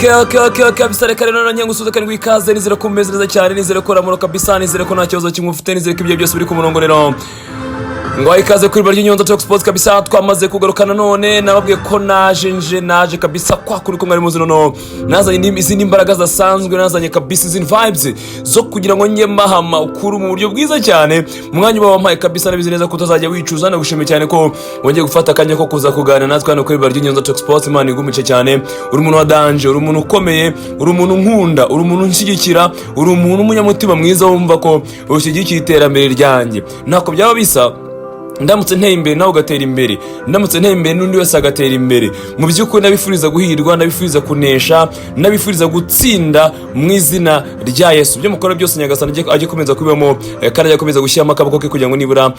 Okay, bisare kare none nyangusuza kandi gwikaze nizere ko meze neza cyane nizere ko ramuro kabisa nizere ko nta kibazo kimwe ufite nizere ko ibyo byose biri ku murongo rero ngo ikaze kuri BARYINYONZA Talk Sports kabisa twamaze kugarukana none nababwiye ko naje kabisa kwa kuri ko mwari muzi no nazanye izindi imbaraga zasanzwe nazanye kabisa izindi vibes zo kugira ngo nge mahama ukuru mu buryo bwiza cyane umwanya wampaye kabisa nabizi neza ko utazajya wicuza nagushimiye cyane ko wongeye gufata akanya ko kuza kuganira natwe hano kuri BARYINYONZA Talk Sports imana igumice cyane uri umuntu wa danger uri umuntu ukomeye uri umuntu nkunda uri umuntu nshyigikira uri umuntu umunyamutima mwiza wumva ko ushyigikiye iterambere ryanjye ntako byaba bisa ndamutse nteye imbere nawe ugatera imbere ndamutse nteye imbere n'undi wese agatera imbere mu by'ukuri nabifuriza guhirwa nabifuriza kunesha nabifuriza gutsinda mu izina rya Yesu byo mukora byose nyagasana ajye komeza kubamo kandi ajye komeza gushyiramo akaboko ke kugira ngo nibura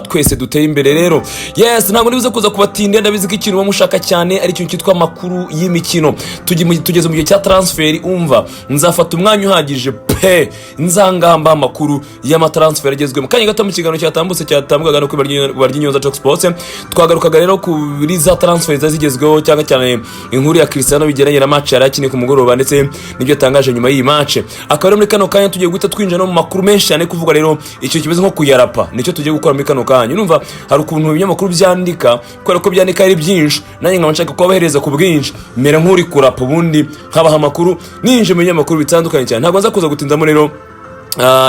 twese duteye imbere rero yes ntabwo nibuze kuza kubatinda ndabizi ko ikintu bamushaka cyane ari ikintu cyitwa makuru y'imikino tugeze mu gihe cya transfer umva nzafata umwanya uhagije pe nzangamba amakuru y'amatransfer agezwe mu kanya gato mu kiganiro cyatambukaga no kuri BARYINYONZA Talk Sports twagarukaga rero kuri za transfer zigezweho cyangwa cyane inkuru ya Cristiano bigeranye na match yarakine ku mugoroba ndetse nibyo tangaje nyuma y'iyi match akaba muri kano kanya tugiye guhita twinjira no mu makuru menshi cyane kuvuga rero icyo kibazo nko kuyarapa nicyo tugiye gukora muri kano kanya urumva hari ukuntu ibinyamakuru byandika ko byandika ari byinshi nanjye nshaka kubahereza ku bwinshi mera nk'uri kurapa ubundi habaha amakuru ninje mu binyamakuru bitandukanye cyane ntabwo nza kuza gutindamo rero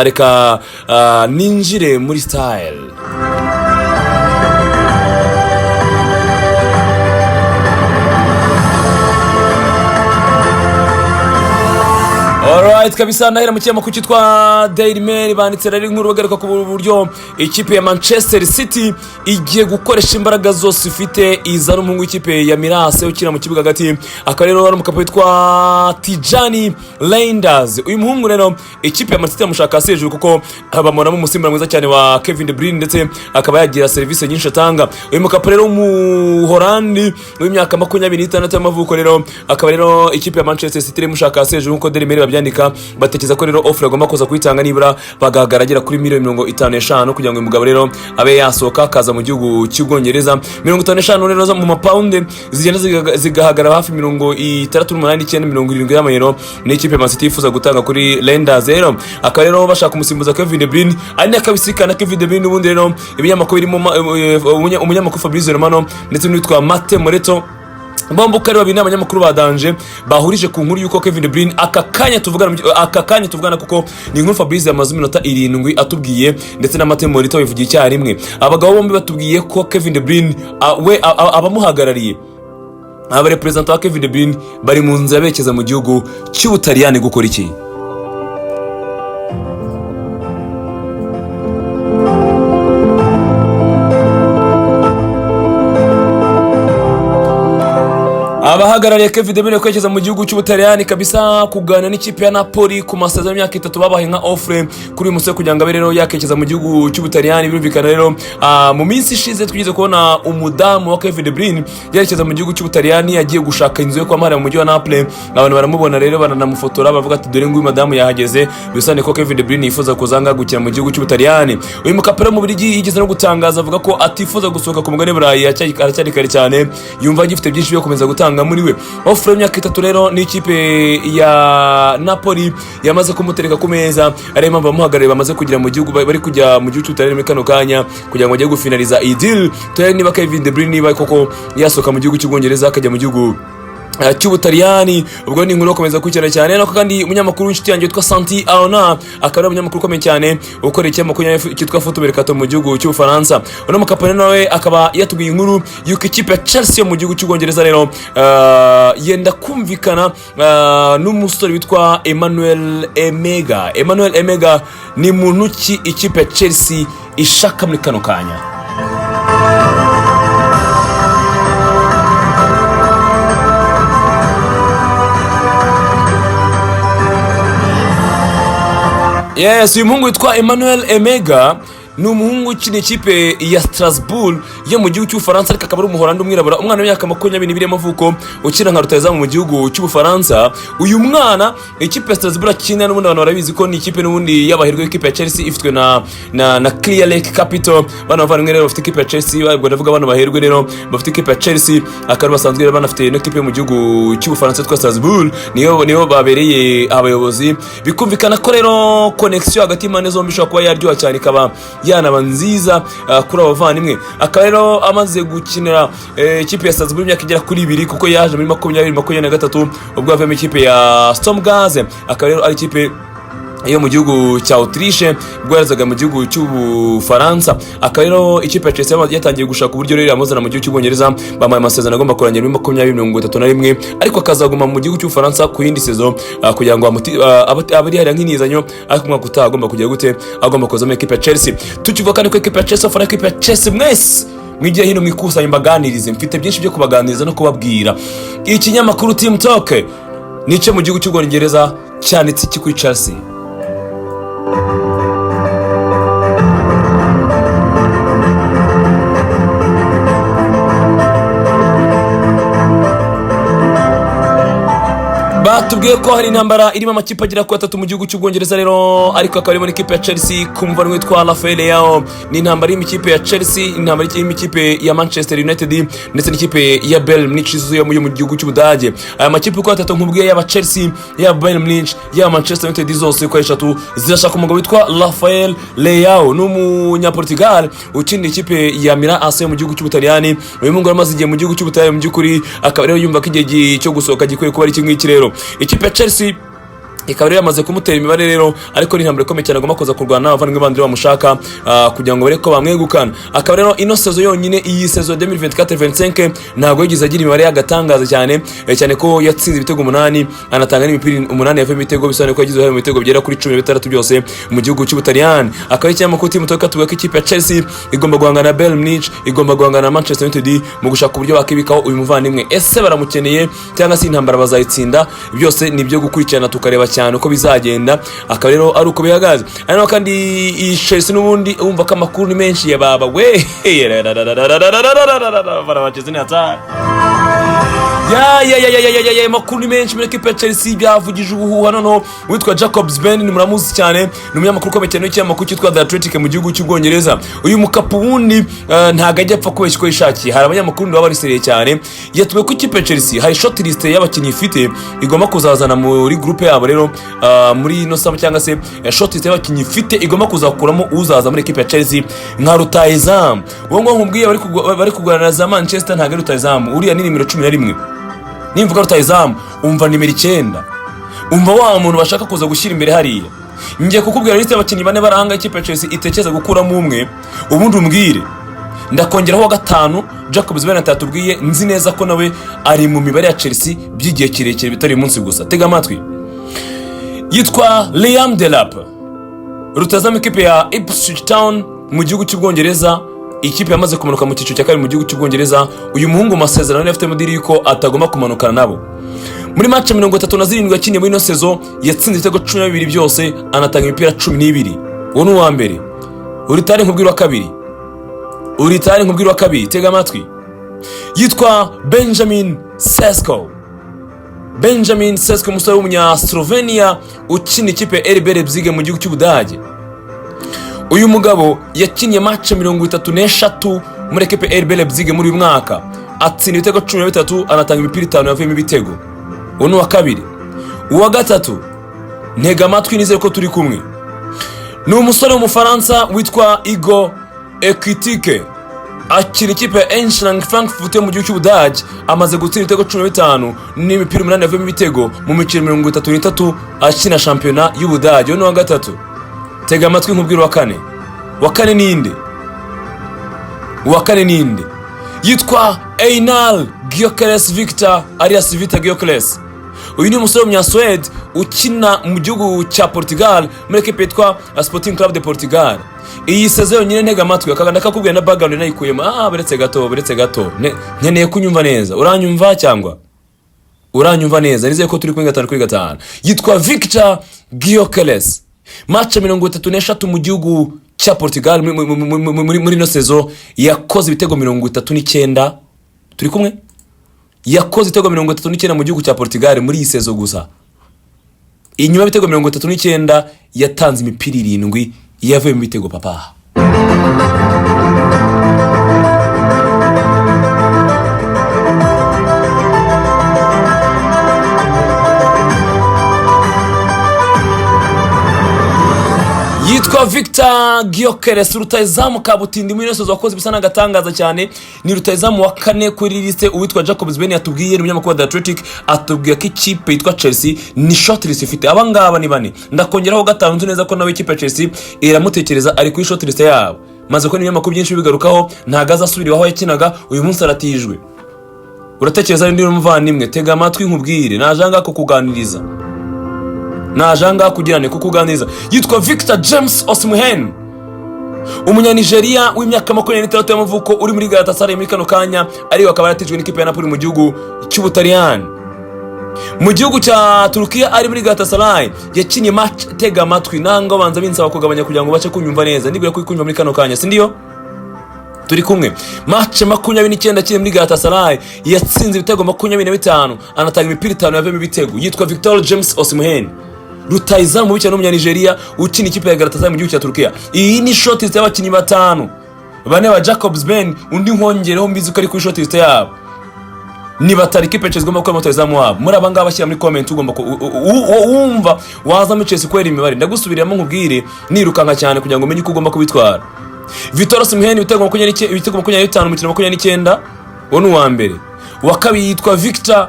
reka ninjire muri style Alright kabisa nahera mu kinyamakuru cyitwa Daily Mail banditse rero inkuru bagaruka ku buryo ikipe ya Manchester City igiye gukoresha imbaraga zose ifite izana umuhungu w'ikipe ya Mirase ukina mu kibuga hagati akaba rero ari umukapo witwa Tijani Reinders uyu muhungu rero ikipe ya Man City yamushaka hejuru kuko bamuramo umusimbura mwiza cyane wa Kevin De Bruyne ndetse akaba yagira service nyinshi atanga uyu mukapo rero mu Holandi w'imyaka 26 y'amavuko rero akaba rero ikipe ya Manchester City imushaka hejuru kuko Daily Mail byandika batekeza ko rero offer agomba kuza kwitanga nibura bagagaragara kuri $55 kugira ngo uyu mugabo rero abe yasohoka kaza mu gihugu cy'Ubwongereza $55 rero mu mapaundi zigenda zigahagarara hafi 38.70 y'amayero ni ikipe Man City ifuza gutanga kuri Reinders rero akaba rero bashaka umusimbuza Kevin De Bruyne ari nakabisikana Kevin De Bruyne ubundi rero ibinyamakuru birimo umunyamakuru Fabrice Romano ndetse n'uwitwa Mate Moreto bombo kare babiri n'abanyamakuru badanje bahurije ku nkuru yuko Kevin De Bruyne akakanya tuvugana kuko ni inkuru Fabrice yamaze iminota 7 atubwiye ndetse na Mate Moreto bivugiye icyarimwe abagabo bombi batubwiye ko Kevin De Bruyne we abamuhagarariye aba representant wa Kevin De Bruyne bari mu nzira bekeza mu gihugu cy'Ubutaliyani gukora iki abahagarariye Kevin De Bruyne kwekeza mu gihugu cy'Ubutaliyani kabisa kugana n'ikipe ya Napoli ku masezerano y'imyaka 3 babaye nka offer kuri uyu musore kugira ngo abe rero yakekeza mu gihugu cy'Ubutaliyani birumvikana rero mu minsi ishize twigize kubona umudamu wa Kevin De Bruyne yerekeza mu gihugu cy'Ubutaliyani yagiye gushaka inzu yo kwamara mu mujyi wa Naples abantu baramubona rero bananamufotora bavuga ati dore nguyu madamu yahageze bisane ko Kevin De Bruyne yifuza kuzanga gukina mu gihugu cy'Ubutaliyani uyu mukapera mu Bubiligi yigeze no gutangaza avuga ko atifuza gusohoka ku mugabane burayi aracyari kare cyane yumva agifite byinshi byo komeza gutanga muri we offer y'imyaka 3 rero ni ikipe ya Napoli yamaze kumutereka ku meza ari impamvu bamuhagarariye bamaze kugira mu gihugu bari kujya mu gihugu cy'Ubutaliyani muri kano kanya kugira ngo ajye gufinaliza iyi deal tayari niba Kevin De Bruyne niba koko yasoka mu gihugu cy'Ubwongereza akajya mu gihugu cy'Ubutaliyani ubwo ni inkuru komeza kwikira cyane nako kandi umunyamakuru w'inshuti yanjye witwa Santi Aona akaba umunyamakuru ukomeye cyane ukora ikinyamakuru cyitwa Football Mercato mu gihugu cy'Ubufaransa uno mukapane nawe akaba yatubwiye inkuru yuko ikipe ya Chelsea mu gihugu cy'Ubwongereza rero yenda kumvikana n'umusore witwa Emmanuel Emega ni muntu ki ikipe ya Chelsea ishaka muri kano kanya yes uyu muhungu witwa Emmanuel Emega ni umuhungu ukina ikipe ya Strasbourg yo mu gihugu cy'Ubufaransa ariko akaba ari umuholandi umwirabura umwana w'imyaka 22 y'amavuko ukina nka Rutahizamu mu gihugu cy'Ubufaransa. Uyu mwana ikipe ya Strasbourg akina n'ubundi abantu barabizi ko ni ikipe n'ubundi y'abahirwe ikipe ya Chelsea ifitwe na Clear Lake Capital. Bana bavandimwe rero bafite ikipe ya Chelsea ubwo ndavuga bana bahirwe rero bafite ikipe ya Chelsea akaba basanzwe rero banafite n'ikipe mu gihugu cy'Ubufaransa twa Strasbourg niyo babereye abayobozi. Bikumvikana ko rero connection hagati y'imane zombi ishobora kuba yaryoha cyane ikaba yanaba nziza kuri abavandimwe. Akaba rero amaze gukinira ikipe ya Strasbourg imyaka igera kuri 2 kuko yaje muri 2023 ubwo yavuye mu ikipe ya Sturm Graz. Akaba rero ari ikipe iyo mu gihugu cya Autriche bwarazaga mu gihugu cy'Ubufaransa. Akaba rero ikipe ya Chelsea yatangiye gushaka uburyo rero yamuzana mu gihugu cy'Ubwongereza bamaye amasezerano agomba kurangira muri 2031 ariko akazaguma mu gihugu cy'Ubufaransa ku yindi sezo kugira ngo abari hari nk'inizanyo ariko umwaka utaha agomba kugira gute agomba kuza mu ikipe ya Chelsea. Tukivuga kandi ko ikipe ya Chelsea afana ikipe ya Chelsea mwese mwigiye hino mwikusanya mbaganirize mfite byinshi byo kubaganiriza no kubabwira. Ikinyamakuru Team Talk nice mu gihugu cy'Ubwongereza cyanditse iki kuri Chelsea. Batubwiye ko hari intambara irimo amakipe agera ku 3 mu gihugu cy'Ubwongereza rero ariko akaba arimo n'ikipe ya Chelsea kumva witwa Rafael Leao. Ni intambara y'imikipe ya Chelsea, intambara y'imikipe ya Manchester United ndetse n'ikipe ya Bayern Munich yo mu gihugu cy'Ubudage. Aya makipe uko 3 nkubwiye yaba Chelsea ya Bayern Munich ya Manchester United zose ko 3 zirashaka umugabo witwa Rafael Leao n'umunyaportugal ukina ikipe ya Milan AC mu gihugu cy'Ubutaliyani. Uyu mungu amaze igihe mu gihugu cy'Ubutaliyani mu by'ukuri akaba rero yumva ko igihe cyo gusohoka gikwiye kuba ari kimwe rero. Ikipe ya Chelsea ikaba rero yamaze kumutera imibare rero ariko ni intambara ikomeye cyane agomba kuza kurwana n'abavandimwe bandi bamushaka kugira ngo bareko bamwegukana. Akaba rero ino sezo yonyine iyi sezo 2024-25 ntago yigize agira imibare y'agatangaza cyane ko yatsinze ibitego 8 anatanga n'imipira 8 yavuye ibitego bisobanuye ko yagize uruhare mu bitego bigera kuri 16 byose mu gihugu cy'Ubutaliyani. Akaba icyamako Team Talk tuvuga ko ikipe ya Chelsea igomba guhangana na Bayern Munich, igomba guhangana na Manchester United mu gushaka uburyo bakibikaho uyu muvandimwe. Ese baramukeneye cyangwa se intambara bazayitsinda? Byose nibyo gukurikirana tukareba cyane uko bizagenda. Akaba rero ari uko bihagaze. Ariko kandi Chelsea n'ubundi umva ko amakuru ni menshi ya baba we barabageze ni atari ya makuru ni menshi muri equipe ya Chelsea byavugije ubuhuha noneho witwa Jacobs Ben ni muramuzi cyane ni umunyamakuru ukomeye cyane w'ikinyamakuru cyitwa The Athletic mu gihugu cy'Ubwongereza. Uyu mukapu wundi ntago ajya apfa kubeshya ko yishakiye. Hari abanyamakuru baba bariseriye cyane yatuwe ku ikipe ya Chelsea hari short list y'abakinnyi ifite igomba kuzazana muri groupe yabo rero muri no sama cyangwa se short list y'abakinnyi ifite igomba kuzakuramo uzaza muri equipe ya Chelsea nka Rutahizamu. Uwo ngo nkubwiye bari kugurana za Manchester ntago Rutahizamu uriya ni nimero 11. Nimvuga Rutahizamu umva nimero 9 umva wa muntu bashaka kuza gushyira imbere hariya. Ngiye kukubwira liste y'abakinnyi bane barahanga ikipe ya Chelsea itekeza gukuramo umwe ubundi umbwire ndakongeraho wa 5 Jacobs Ben atatubwiye nzi neza ko nawe ari mu mibare ya Chelsea byigiye kirekire bitari umunsi gusa. Tega amatwi. Yitwa Liam Delap Rutahizamu ikipe ya Ipswich Town mu gihugu cy'Ubwongereza. Ikipe yamaze kumanuka mu cyiciro cya kabiri mu gihugu cy'Ubwongereza. Uyu muhungu masezerano afite mudiri yuko atagomba kumanukana nabo. Muri match 37 yakiniye muri no sezo yatsinze ibitego 12 byose anatanga imipira 12. Uwo ni uwa mbere. Uritari nkubwira wa kabiri tega amatwi. Yitwa Benjamin Sesko umusore w'umunya Slovenia ukina ikipe ya RB Leipzig mu gihugu cy'Ubudage. Uyu mugabo yakiniye match 33 muri equipe RB Leipzig muri uyu mwaka atsinda ibitego 13 anatanga imipira 5 yavuyemo ibitego. Uno wa kabiri. Uwa gatatu ntega amatwi nizere ko turi kumwe. Ni umusore w'umufaransa witwa Igiye akina ikipe ya Eintracht Frankfurt mu gihugu cy'Ubudage amaze gutsinda ibitego 15 n'imipira 8 yavuyemo ibitego mu mikino 33 akina shampiyona y'Ubudage. Uno wa gatatu tega amatwi nkubwira wa kane ninde yitwa Einar Gyökeres Victor alias Victor Gyökeres. Uyu ni umusore w'umunyaswede ukina mu gihugu cya Portugal muri equipe yitwa Sporting Club de Portugal. Iyi sezo nyine ntega amatwi akaganda kakubwira na background nayikuyemo beretse gato nkeneye kunyumva neza. Uranyumva cyangwa uranyumva neza? Nizeye ko turi kuri 5 yitwa Victor Gyökeres. Match 33 mu gihugu cya Portugal muri no sezo yakoze ibitego 39 turi kumwe yakoze ibitego 39 mu gihugu cya Portugal muri iyi sezo gusa. Inyuma y'ibitego 39 yatanze imipira 7 yavuye mu bitego papa. Yitwa Victor Gyökeres, Rutahizamu kabutindi muri nesozo wakoze bisa n'agatangaza cyane. Ni Rutahizamu wa 4 kuri liste. Uwitwa Jacobs Ben yatubwiye n'umunyamakuru wa Athletic atubwiye ko ikipe yitwa Chelsea ni shortlist ifite abangaba ni bane. Ndakongeraho gatanu nzi neza ko nawe ikipe Chelsea iramutekereza ari kuri shortlist yabo. Maze ko n'ibinyamakuru byinshi bigarukaho ntagaza asubira aho yakinaga uyu munsi aratijwe. Uratekereza ndi umuvandimwe, tega amatwi nkubwire najanga ko kuganiriza. Najanga kugirane kukuganiriza. Yitwa Victor James Osimhen, Umunya-Nigeria w'imyaka 23 y'amavuko uri muri Galatasaray muri kano kanya, ari akaba yaratijwe n'ikipe ya Napoli mu gihugu cy'Ubutaliyani. Mu gihugu cya Turkiya ari muri Galatasaray yakinye match tega amatwi nango banza binsaba kugabanya kugira ngo bace kunyumva neza. Ndigura ko kunyumva muri kano kanya sindiyo turi kumwe. Match 29 kiri muri Galatasaray yatsinze ibitego 25 anatanga imipira 5 yavemo ibitego. Yitwa Victor James Osimhen, Rutahizamu w'icyo n'Umunya-Nigeria ukina ikipe ya Galatasaray mu gihugu cya Turkiya. Iyi ni shortlist y'abakinnyi 5 bane wa Jacobs Ben, undi nkongereho mbizi ko ari kuri shortlist yabo. Ni batari ikipe Chelsea igomba gukora Rutahizamu wabo. Muri abangaba bashyira muri comment ugomba wumva waza mu Chelsea kwera imibare. Ndagusubiramo nkubwire nirukanka cyane kugira ngo umenye ko ugomba kubitwara. Victor Osimhen ibitego 25 mu 29 wonu wa mbere. Wa kabiri yitwa Victor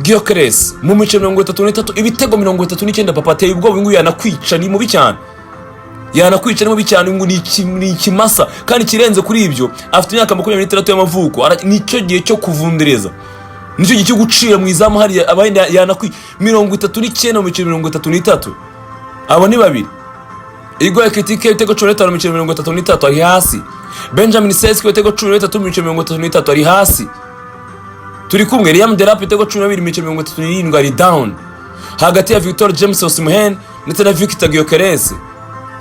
Gyökeres mu 33 ibitego 39 papa ateye ubwoba ngo yanakwica ni mubi cyane. Yanakwica ni mubi cyane ngo ni ikimasa kandi kirenze kuri ibyo afite imyaka 26 y'amavuko. Nicyo gihe cyo kuvundereza. Nicyo gihe cyo gucira mu izamu hari abandi yanakwi 39 mu 33. Abo ni babiri. Igiye kitike ibitego 15 mu 33 ari hasi. Benjamin Sesko ibitego 13 mu 33 ari hasi. Turi kumwe Liam Delap ibitego 12 mu 37 ari down. Hagati ya Victor James Osimhen ndetse na Victor Gyökeres.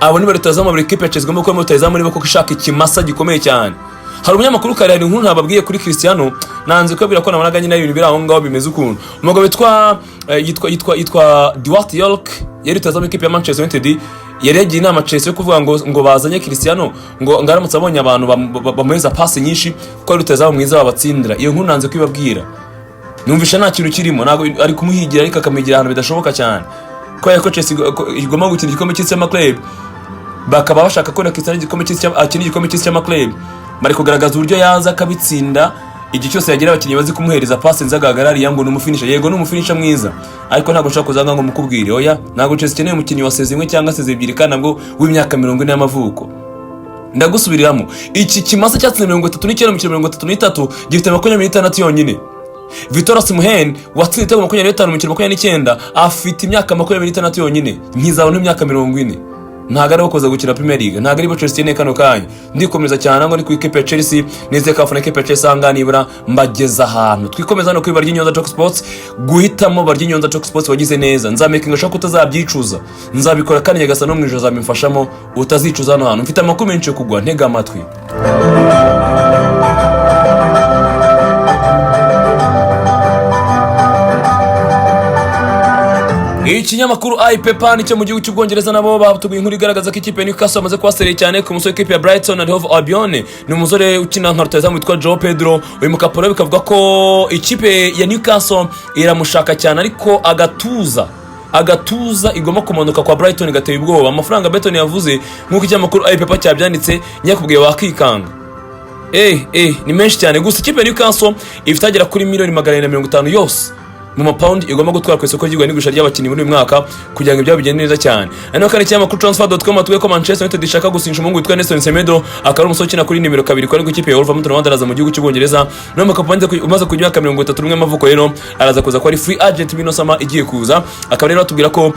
Abo ni Rutahizamu muri equipe Chelsea gomba ko Rutahizamu niba ko kishaka ikimasa gikomeye cyane. Hari umunyamakuru kare ari nkuru ntababwiye kuri Cristiano nanze ko bira ko nabonaga nyine ibintu biraho ngaho bimeze ukuntu. Umugabo yitwa Duarte York yari Rutahizamu equipe ya Manchester United yari yagiye inama Chelsea yo kuvuga ngo bazanye Cristiano ngo ngaramutse abonye abantu bamuheza pass nyinshi ko Rutahizamu mwiza wabatsindira. Iyo nkuru nanze kwibabwira. Numvisha nta kintu kirimo nago ari kumuhigira ariko akamigira ahantu bidashoboka cyane. Ko yako Chelsea igomba gutsinda igikombe cy'Ama Club. Bakaba bashaka ko na Cristiano igikombe cy'Ama Club. Bari kugaragaza uburyo yaza akabitsinda igihe cyose yagira abakinnyi bazi kumuhereza pass nzagagarari yango n'umufinisha. Yego n'umufinisha mwiza ariko ntago nshaka kuzanga ngo mukubwire oya ntago Chelsea ikeneye umukinnyi wa sezimwe cyangwa sezibiri kandi nabwo w'imyaka 40 y'amavuko. Ndagusubiriramo iki kimasa cyatsinze 39 mu 33 gifite 26 yonyine. Victor Osimhen watsinze 25 mu 29 afite imyaka 26 yonyine. Nkizabona imyaka 40. Ntago ari koza gukina Premier League, ntago ari Chelsea ne kano kanya. Ndikomeza cyane ngo ni ku ikipe Chelsea neze kafuna ikipe Chelsea anganibura mbageza ahantu. Twikomeza no kwibarya Inyonza Talk Sports, guhitamo barya Inyonza Talk Sports wagize neza. Nzamakinga shaka utazabyicuza. Nzabikora kandi nyagasa no mwijo zamimfashamo utazicuza hano hantu. Mfite amakuru menshi yo kugwa ntega amatwi. Ikinyamakuru iPepa nicyo mu gihugu cy'Ubwongereza nabo batuguye inkuru igaragaza ko ikipe Newcastle amaze kwasereye cyane ku musore w'ikipe ya Brighton and Hove Albion. Ni umusore ukina nka Rutahizamu witwa Joao Pedro. Uyu mukaporo bikavuga ko ikipe ya Newcastle iramushaka cyane ariko agatuza igomba kumanuka kwa Brighton gateye ubwoba. Amafaranga Brighton yavuze nk'uko ikinyamakuru iPepa cyabyanditse nyakubwiye wakikanga. Ni menshi cyane gusa ikipe ya Newcastle ifitagera kuri $150 yose mu mapound igomba gutwara ku isoko ry'igwa n'igusha ry'abakinnyi muri uyu mwaka kugira ngo ibyo bigende neza cyane. Ano kandi cyangwa transfer.com atuye ko Manchester United ishaka gusinyisha umuhungu witwa Nelson Semedo akaba umusore ukina kuri nimero 2 kwa ikipe ya Wolverhampton Wanderers mu gihugu cy'Ubwongereza. No makapanze umaze kujya 31 amavuko rero araza kuza ko ari free agent bino sama igiye kuza. Akaba rero atubwira ko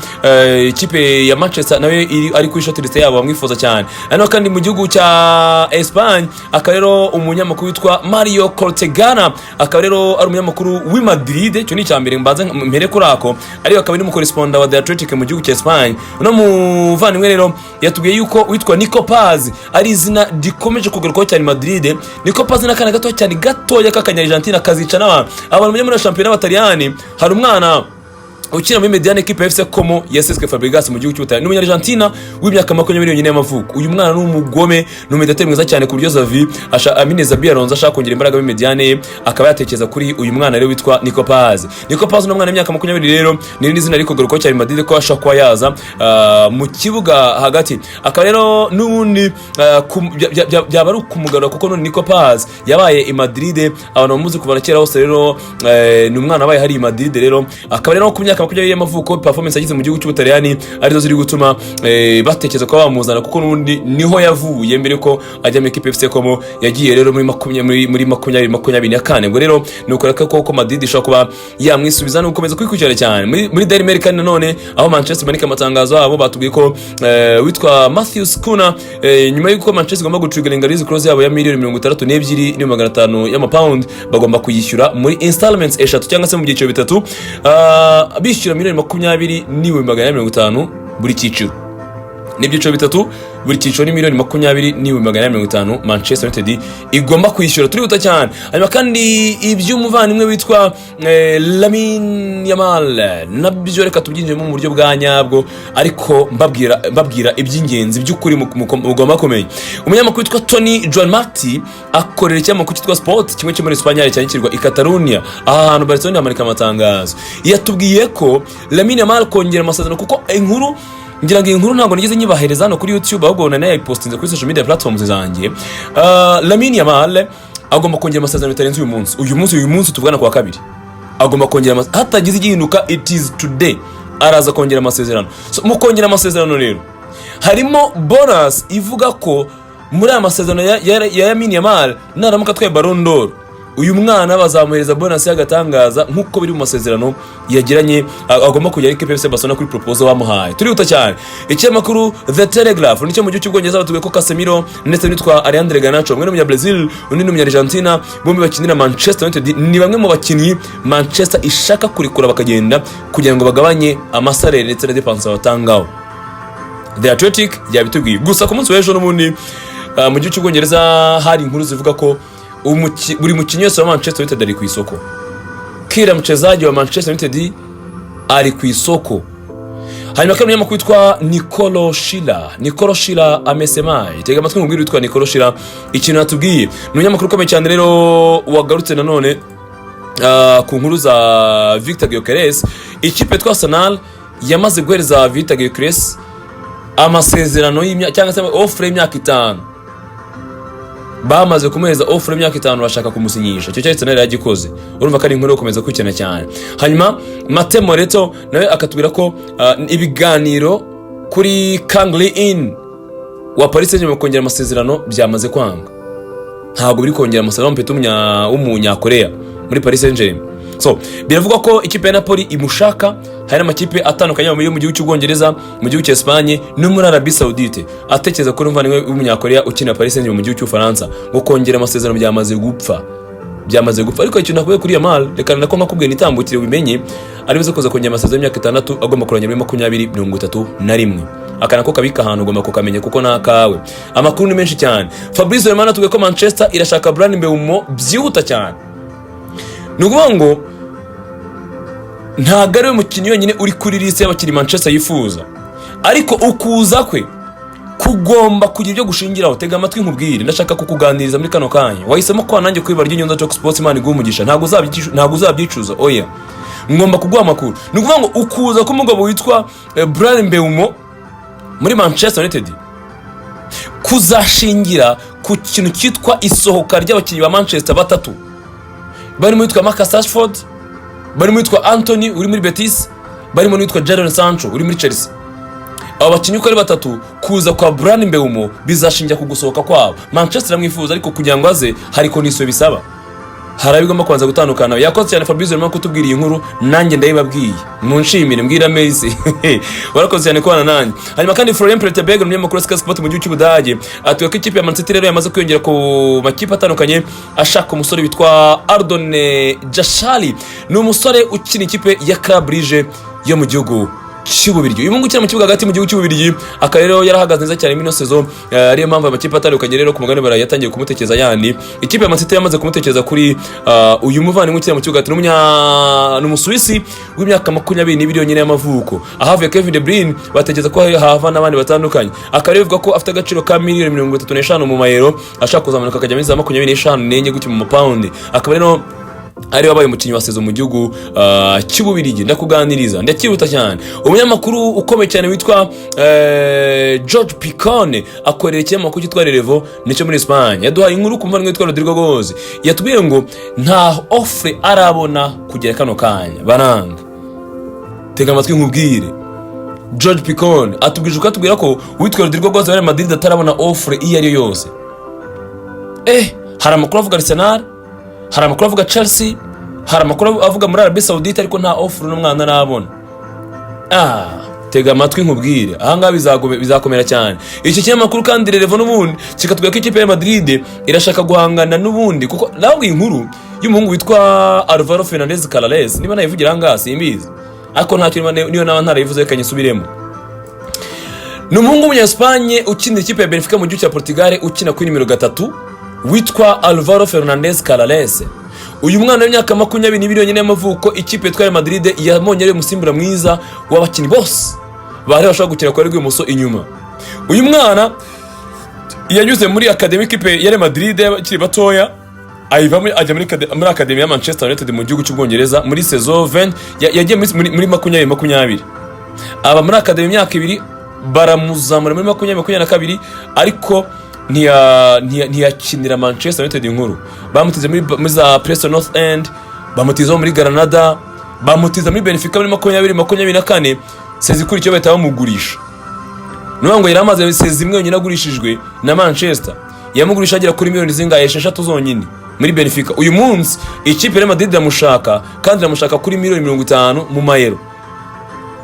ikipe ya Manchester nawe ari ku shortlist yabo bamwifuza cyane. Ano kandi mu gihugu cya Espagne akaba rero umunyamakuru witwa Mario Cortegana akaba rero ari umunyamakuru w'i Madrid cyo ni cyambere mbere mbanze mpere kuri ako ariko akaba ari mu correspondent wa The Athletic mu gihugu cya Spain. Uno muvandimwe rero yatubwiye yuko witwa Nico Paz ari izina rikomeje kugarukaho cyane Madrid. Nico Paz n'akana gato cyane gatoya k'akanya Argentina kazica abantu muri shampiyona y'Abataliyani. Hari umwana ukina muri Mediane equipe FC Como ya CSKA Fabregas mu gihugu cy'Ubutaliyani n'umunya Argentina w'imyaka 20 yonyine y'amavuko. Uyu mwana ni umugome n'umediateur mwiza cyane ku buryo Xavi Amine Zabi Alonso ashaka kongera imbaraga muri Mediane akaba yatekereza kuri uyu mwana rero witwa Nico Paz. Nico Paz no mwana w'imyaka 20 rero ni izina riko garuko cyane Madrid ko ashaka kwa yaza mu kibuga hagati. Akaba rero n'ubundi byaba ari kumugarura kuko none Nico Paz yabaye i Madrid abantu bamuzi kuva kera hose rero ni umwana wabaye hari i Madrid rero akaba rero ku myaka makumyabiri y'amavuko performance yagize mu gihugu cy'Ubutaliyani arizo ziri gutuma batekereza ko bamuzana kuko n'undi niho yavuye mbere ko ajya mu equipe FC Como yagiye rero muri 2024 ngo rero nuko ko Madrid ishaka kuba yamwisubiza no gukomeza kwikurikirana cyane muri Daily Mail kandi none aho Manchester manika amatangazo abo batubwiye ko witwa Matthew Skuna nyuma y'uko Manchester igomba gutriggeringa risk clause yabo ya $62,500 y'amapound bagomba kuyishyura muri installments eshatu cyangwa se mu byiciro bitatu bishyura $20,250 buri cyiciro n'ibyiciro bitatu buri cyiciro ni $20,250 Manchester United igomba kwishyura turihuta cyane. Hanyuma kandi iby'umuvandimwe witwa Lamine Yamal nabyo reka tubyinjemo mu buryo bwa nyabwo ariko mbabwira iby'ingenzi by'ukuri mugomba kumenya. Umunyamakuru witwa Tony Joan Marti akorera ikinyamakuru cyitwa Sport kimwe cyo muri Espanya cyandikirwa i Catalonia aha hantu Barcelona yamarika amatangazo yatubwiye ko Lamine Yamal kongera amasezerano kuko inkuru ngira ngo inkuru ntabwo nigeze nyibahereza hano kuri YouTube ahubwo nayipostinze kuri social media platforms zanjye. Lamine Yamal agomba kongera amasezerano bitarenze uyu munsi tuvugana kwa kabiri agomba kongera hatagize igihinduka it is today araza kongera amasezerano. So mu kongera amasezerano rero harimo bonus ivuga ko muri aya masezerano ya Lamine Yamal naramuka twaye Ballon d'Or uyu mwana bazamuhereza bonus y'agatangaza nkuko biri mu masezerano yagiranye agomba kujya equipe FC Barcelona kuri proposal bamuhaye. Turihuta cyane ikinyamakuru The Telegraph nicyo mu gihugu cy'Ubwongereza batubwiye ko Casemiro ndetse n'itwa Alejandro Garnacho umwe n'umunya Brazil undi n'umunya Argentina bombi bakinira Manchester United ni bamwe mu bakinyi Manchester ishaka kurikura bakagenda kugira ngo bagabanye amasare ndetse na dépenses batangaho. The Athletic yabitubwiye gusa ku munsi w'ejo n'ubundi mu gihugu cy'Ubwongereza hari inkuru zivuga ko buri mukinnyi wese wa Manchester United ari ku isoko. Kila mchezaji wa Manchester United ari ku isoko. Hanyuma kandi umunyamakuru witwa Nicolo Schiller amesemaje. Tega amatwi mubwire witwa Nicolo Schiller ikintu atubwiye. Ni umunyamakuru ukomeye cyane rero wagarutse nanone ku nkuru za Victor Gyökeres. Ikipe yitwa Arsenal yamaze guhereza Victor Gyökeres amasezerano cyangwa se offer y'imyaka 5. Bamaze kumuhereza offer y'imyaka 5 bashaka kumusinyisha. Cyo cyahise nari yagikoze. Urumva ko ari inkuru gukomeza kwikena cyane. Hanyuma Mateo Moreto nawe akatubwira ko ibiganiro kuri Kangli In wa Paris Saint-Germain kongera amasezerano byamaze kwanga. Ntabwo biri kongera amasezerano mpete w'umunyakorea muri Paris Saint-Germain. So biravugwa ko ikipe ya Napoli imushaka hari amakipe atandukanye mu gihugu cy'Ubwongereza mu gihugu cya Espagne no muri Arabie Saoudite atekereza ko umuvandimwe w'umunyakorea ukina Paris Saint-Germain mu gihugu cy'Ufaransa ngo kongera amasezerano byamaze gupfa ariko ikintu nakuye kuri Yamal reka nako nkakubwiye nitambukire ubimenye ari bize kuza kongera amasezerano y'imyaka 6 agomba kuranya muri 2031 akana ko kabika ahantu ugomba kukamenya kuko nakawe. Amakuru ni menshi cyane. Fabrizio Romano tuvuye ko Manchester irashaka Bryan Mbeumo byihuta cyane. Nukuvuga ngo ntago ari umukinnyi wenyine uri kuri liste y'abakiri Manchester yifuza ariko ukuza kwe kugomba kugira ibyo gushingiraho. Tega amatwi nkubwire ndashaka kukuganiriza muri kano kanya wahisemo ko nanjye kuri BARYINYONZA Talk Sports man igumugisha ntago uzabyicuza oya ngomba kuguha amakuru. Nukuvuga ngo ukuza ko umugabo witwa Bryan Mbeumo muri Manchester United kuzashingira ku kintu cyitwa isohoka ry'abakinnyi ba Manchester batatu barimo witwa Marcus Rashford, barimo witwa Anthony uri muri Betis, barimo witwa Jadon Sancho uri muri Chelsea. Aba bakinnyi uko ari batatu kuza kwa Bryan Mbeumo bizashingira ku gusohoka kwabo. Manchester amwifuza ariko kugira ngo aze hari condition bisaba. harabigomba kwanza gutandukana. Yakoze cyane Fabrice urimo kutubwira iyi nkuru nanjye ndayibabwiye munshimire mbwira Messi warakoze cyane kwana nanjye. Hanyuma kandi Florian Plettenberg umunyamakuru wa Sport mu gihugu cy'Ubudage atuye ko ikipe ya Man City rero yamaze kwiyongera ku makipe atandukanye ashaka umusore witwa Ardon Jashali. Ni umusore ukina ikipe ya Club Brugge yo mu gihugu cy'Ububirigi. Uyu mungu ukina mu kibuga hagati mu gihugu cy'Ububirigi akaba rero yarahagaze neza cyane muri saison. Ariyo mpamvu amakipe atandukanye rero ku mugani barayi yatangiye kumutekereza yani. Ikipe ya Man City yamaze kumutekereza kuri uyu muvandimwe ukina mu kibuga hagati n'umusuwisi w'imyaka 22 yonyine y'amavuko. Ahawe Kevin De Bruyne bategeza ko hava n'abandi batandukanye. Akaba rero bivuga ko afite agaciro ka miliyoni 35 mu mayero ashaka kuzamanuka akajya muri za 25 nenye gutyo mu pound. Akaba rero ari wabaye umukinnyi wa saison mu gihugu cy'Ububirigi. Ndakuganiriza ndakiruta cyane umunyamakuru ukomeye cyane witwa George Picone akorera ikinyamakuru cyitwa Relevo nicyo muri Espagne. Yaduhaye inkuru ku muvandimwe witwa Rodrigo Goz yatubwiye ngo nta offer arabona kugera kano kanya baranga. Tega amatwi nkubwire George Picone atubwira ko witwa Rodrigo Goz wa Madrid atarabona offer iyo ari yose. Hari amakuru avuga Arsenal, hari amakuru avuga Chelsea, hari amakuru avuga muri Arabie Saoudite ariko nta offer n'umwana arabona. Tega amatwi nkubwire ahanga bizakomera cyane. Iki kinyamakuru kandi Relevo n'ubundi kikatubwira ko ikipe ya Madrid irashaka guhangana n'ubundi kuko nawe inkuru y'umuhungu witwa Alvaro Fernandez Carrales niba nayivugira hanga simbizi ariko ntacyo niyo nawe ntarayivuze kanye subiremo. Ni umuhungu w'umunyespanye ukina ikipe ya Benfica mu gihugu cya Portugal ukina kuri nimero 3 witwa Alvaro Fernandez Carrales. Uyu mwana w'imyaka 22 yonyine y'amavuko ikipe yitwa Madrid yamonye umusimbura mwiza w'abakinnyi bose bari bashaka gukina kwa rw'imoso inyuma. Uyu mwana yanyuze muri academy ikipe ya Madrid y'abakiri batoya ayivamo ajya muri academy ya Manchester United mu gihugu cy'Ubwongereza muri saison 20 yagiye muri 2020 aba muri academy imyaka 2 baramuzamura muri 2022 ariko ntiyakinira Manchester United inkuru. Bamutize muri za Preston North End, bamutiza muri Granada, bamutiza muri Benfica muri 2024 sezi kuri cyo bahita bamugurisha. Nubango yaramaze sezi imwe yonyine agurishijwe na Manchester yamugurisha agera kuri miliyoni zingahe 6 zonyine muri Benfica. Uyu munsi ikipe ya Madrid yamushaka kandi yamushaka kuri miliyoni 50 mu mayero.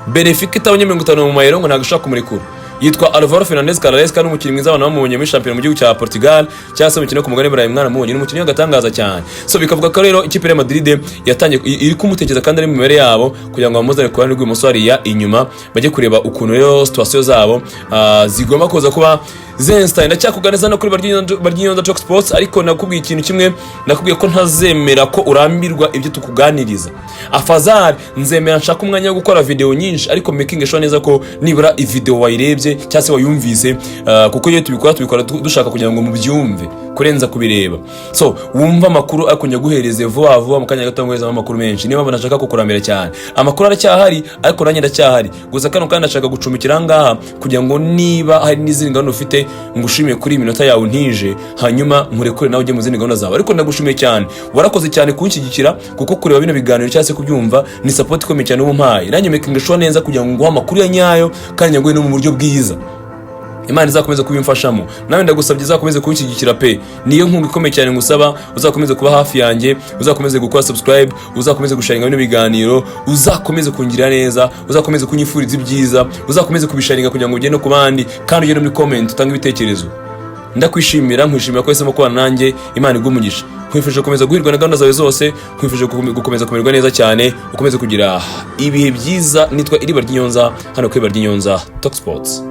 Benfica itabonye 50 mu mayero ngo nagashaka kumurekura. Yitwa Alvaro Fernandez Carrales kandi umukinnyi mwiza abantu bamubonye muri champion mu gihugu cya Portugal cyase umukino ku mugani barayi mwana mubonye n'umukinnyi w'agatangaza cyane. So bikavuga ko rero ikipe ya Madrid yatangiye iri kumutekereza kandi ari mu mibare yabo kugira ngo bamuzane ku ruhande rw'imoso hariya inyuma bajye kureba ukuntu rero situation zabo zigomba kuza kuba Zenstein. Ndacyakuganiza no kuri BARYINYONZA Talk Sports ariko nakubwiye ikintu kimwe, nakubwiye ko ntazemera ko urambirwa ibyo tukuganiriza. Afazari nzemera nshaka umwanya wo gukora video nyinshi ariko making sure neza ko nibura i video wayirebye cyase wayumvise kuko iyo tubikora dushaka kugira ngo mubyumve kurenza kubireba. So wumva amakuru akunya guhereze vuba mu kanya gato ngweza amakuru menshi niba banashaka kukurambira cyane. Amakuru aracyahari ariko nanye ndacyahari gusa kano kandi ndashaka gucumikira ngaha kugira ngo niba hari n'izindi ngano ufite ngushimiye kuri iminota yawe ntije hanyuma murekure nawe ujye mu zindi ngano zawe. Ariko ndagushimiye cyane warakoze cyane kunshyigikira kuko kureba bino biganiro cyase kubyumva ni support ikomeye cyane ubumpaye nanjye making sure neza kugira ngo nguha amakuru ya nyayo kandi nyaguye no mu buryo bwiza. Imana izakomeza kubimfashamo nawe ndagusabye izakomeze kunshyigikira pe niyo nkunga ikomeye cyane ngusaba. Uzakomeze kuba hafi yanjye, uzakomeze gukora subscribe, uzakomeze gusharinga bino biganiro, uzakomeze kungira neza, uzakomeze kunyifuriza ibyiza, uzakomeze kubisharinga kugira ngo ugende ku bandi kandi ugende muri comment utange ibitekerezo. Ndakwishimira nkwishimira ko wese mukwana nanjye. Imana igumugisha. Nkwifuje gukomeza guhirwa na gahunda zawe zose, nkwifuje gukomeza kumererwa neza cyane, ukomeze kugira ibihe byiza. Nitwa BARYINYONZA hano kuri BARYINYONZA Talk Sports.